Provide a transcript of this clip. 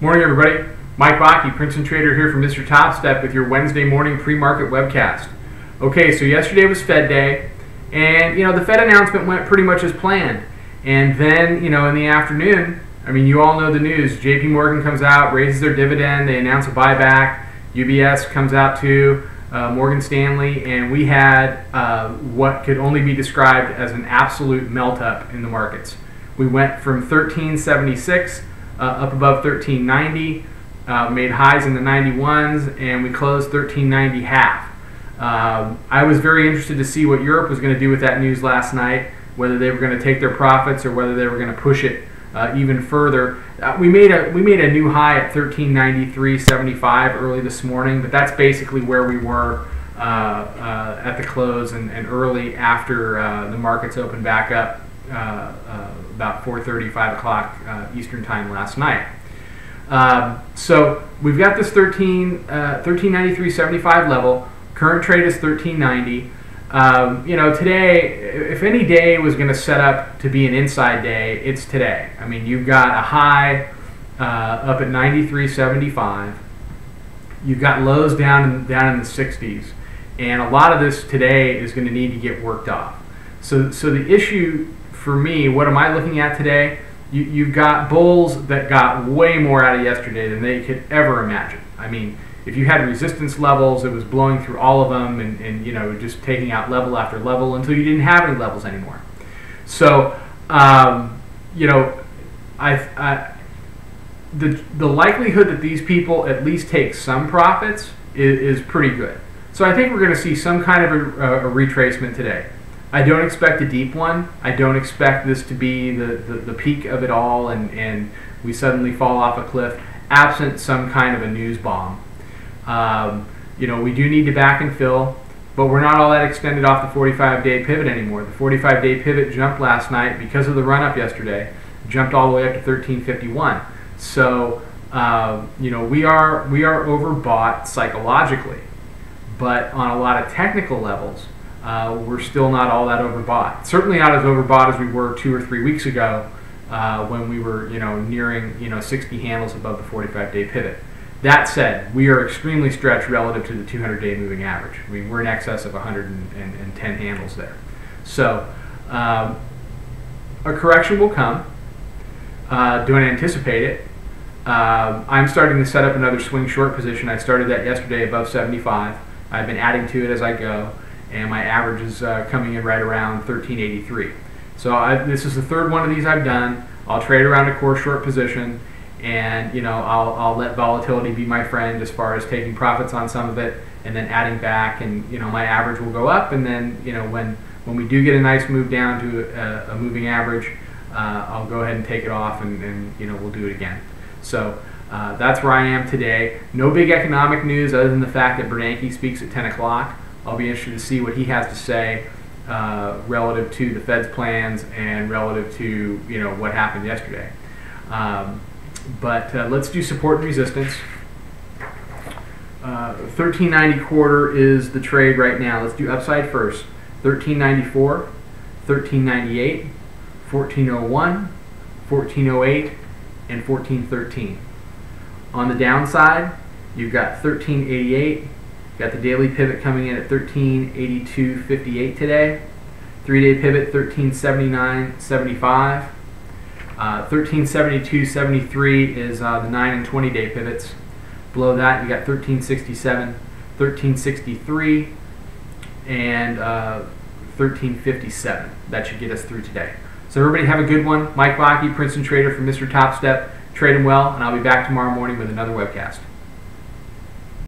Morning, everybody. Mike Vacchi, Princetontrader here from Mr. Topstep with your Wednesday morning pre-market webcast. Okay, so yesterday was Fed Day, and the Fed announcement went pretty much as planned. And then, in the afternoon, you all know the news. JP Morgan comes out, raises their dividend, they announce a buyback. UBS comes out too, Morgan Stanley, and we had what could only be described as an absolute melt-up in the markets. We went from 1376 up above 1390, made highs in the 91s, and we closed 1390 half. I was very interested to see what Europe was going to do with that news last night, whether they were going to take their profits or whether they were going to push it even further. We made a new high at 1393.75 early this morning, but that's basically where we were at the close and early after the markets opened back up about 4:30, 5 o'clock Eastern time last night. So we've got this 1393.75 level. Current trade is 1390. Today, if any day was going to set up to be an inside day, it's today. You've got a high up at 93.75. You've got lows down in the 60s, and a lot of this today is going to need to get worked off. So the issue for me, what am I looking at today? You've got bulls that got way more out of yesterday than they could ever imagine. If you had resistance levels, it was blowing through all of them and just taking out level after level until you didn't have any levels anymore. So, the likelihood that these people at least take some profits is pretty good. So I think we're going to see some kind of a retracement today. I don't expect a deep one. I don't expect this to be the peak of it all and we suddenly fall off a cliff, absent some kind of a news bomb. We do need to back and fill, but we're not all that extended off the 45-day pivot anymore. The 45-day pivot jumped last night because of the run-up yesterday, jumped all the way up to 1351. So, we are overbought psychologically, but on a lot of technical levels, we're still not all that overbought. Certainly not as overbought as we were 2 or 3 weeks ago when we were, nearing 60 handles above the 45-day pivot. That said, we are extremely stretched relative to the 200-day moving average. We're in excess of 110 handles there. So a correction will come. Don't anticipate it. I'm starting to set up another swing short position. I started that yesterday above 75. I've been adding to it as I go, and my average is coming in right around 1383. So this is the third one of these I've done. I'll trade around a core short position, and I'll let volatility be my friend as far as taking profits on some of it and then adding back, and my average will go up, and then when we do get a nice move down to a moving average, I'll go ahead and take it off, and we'll do it again. So that's where I am today. No big economic news other than the fact that Bernanke speaks at 10 o'clock. I'll be interested to see what he has to say relative to the Fed's plans and relative to what happened yesterday. But let's do support and resistance. 1390 quarter is the trade right now. Let's do upside first. 1394, 1398, 1401, 1408, and 1413. On the downside, you've got 1388. Got the daily pivot coming in at 1382.58 today. 3-day pivot 1379.75. 1372.73 is the 9 and 20-day pivots. Below that, you got 1367, 1363, and 1357. That should get us through today. So everybody have a good one. Mike Vacchi, Princetontrader from Mr. Topstep. Trade them well, and I'll be back tomorrow morning with another webcast.